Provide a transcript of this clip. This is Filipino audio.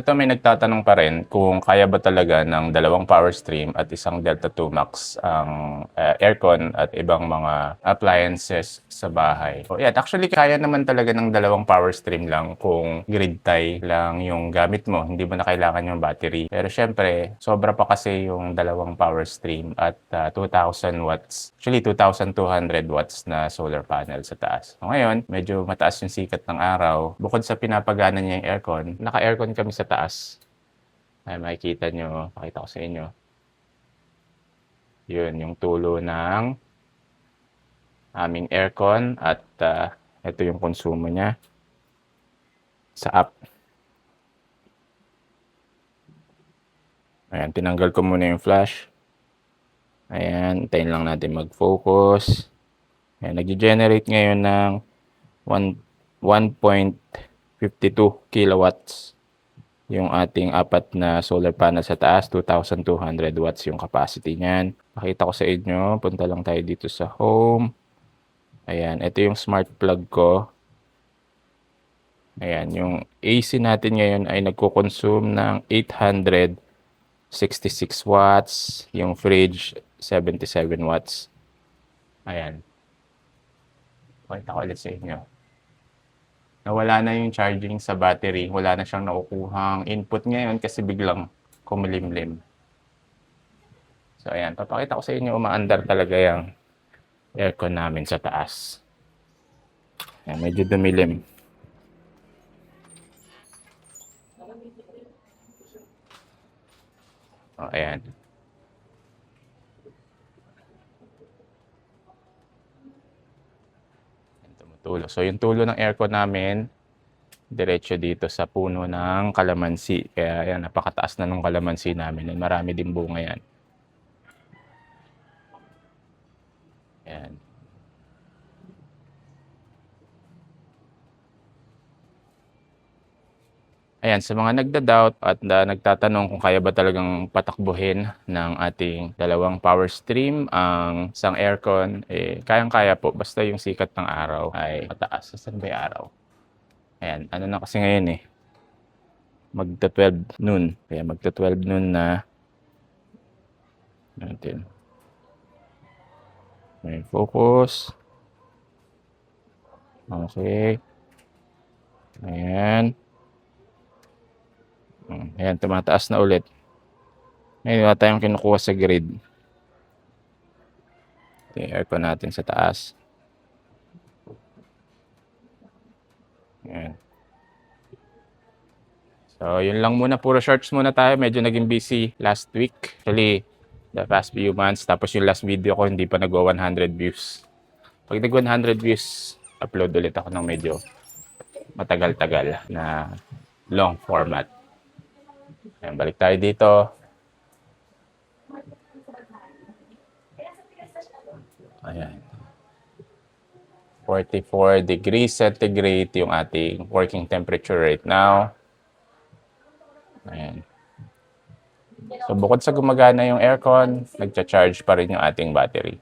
Ito may nagtatanong pa rin kung kaya ba talaga ng dalawang power stream at isang Delta 2 Max ang aircon at ibang mga appliances sa bahay. So yan, actually kaya naman talaga ng dalawang power stream lang kung grid tie lang yung gamit mo, hindi mo na kailangan yung battery. Pero syempre, sobra pa kasi yung dalawang power stream at 2,000 watts, actually 2,200 watts na solar panel sa taas. So ngayon, medyo mataas yung sikat ng araw. Bukod sa pinapagana niya yung aircon, naka-aircon kami sa taas. Ay, makikita nyo, pakita ko sa inyo. Yun, yung tulo ng aming aircon at ito yung konsumo niya sa app. Ayan, tinanggal ko muna yung flash. Ayan, tayin lang natin mag-focus. Ayan, nag-generate ngayon ng 1.52 kilowatts yung ating apat na solar panel sa taas, 2,200 watts yung capacity niyan. Pakita ko sa inyo, punta lang tayo dito sa home. Ayan, ito yung smart plug ko. Ayan, yung AC natin ngayon ay nagko-consume ng 866 watts, yung fridge 77 watts. Ayan. Pakita ko ulit sa inyo. Nawala na yung charging sa battery. Wala na siyang nakukuhang input ngayon kasi biglang kumilimlim. So ayan, papakita ko sa inyo, umaandar talaga yung aircon namin sa taas. Ayan, medyo dumilim. O, ayan. Tumutulo. So yung tulo ng aircon namin, diretso dito sa puno ng kalamansi. Kaya ayan, napakataas na ng kalamansi namin. And marami din bunga yan. Ayan. Ayan, sa mga nagda-doubt at nagtatanong kung kaya ba talagang patakbuhin ng ating dalawang power stream ang isang aircon, kayang-kaya po. Basta yung sikat ng araw ay mataas. Saan ba yung araw? Ayan, ano na kasi ngayon magta-12 noon. Kaya magta-12 noon na natin. May focus. Okay. Ayan. Ayan, tumataas na ulit. Ngayon, wala tayong kinukuha sa grid. Ito yung aircon natin sa taas. Ayan. So, yun lang muna. Puro shorts muna tayo. Medyo naging busy last week. Actually, the past few months. Tapos yung last video ko, hindi pa nagwa 100 views. Pag nag 100 views, upload ulit ako ng medyo matagal-tagal na long format. Ayan, balik tayo dito. Ayan. 44 degrees centigrade yung ating working temperature right now. Ayan. So, bukod sa gumagana yung aircon, nagcha-charge pa rin yung ating battery.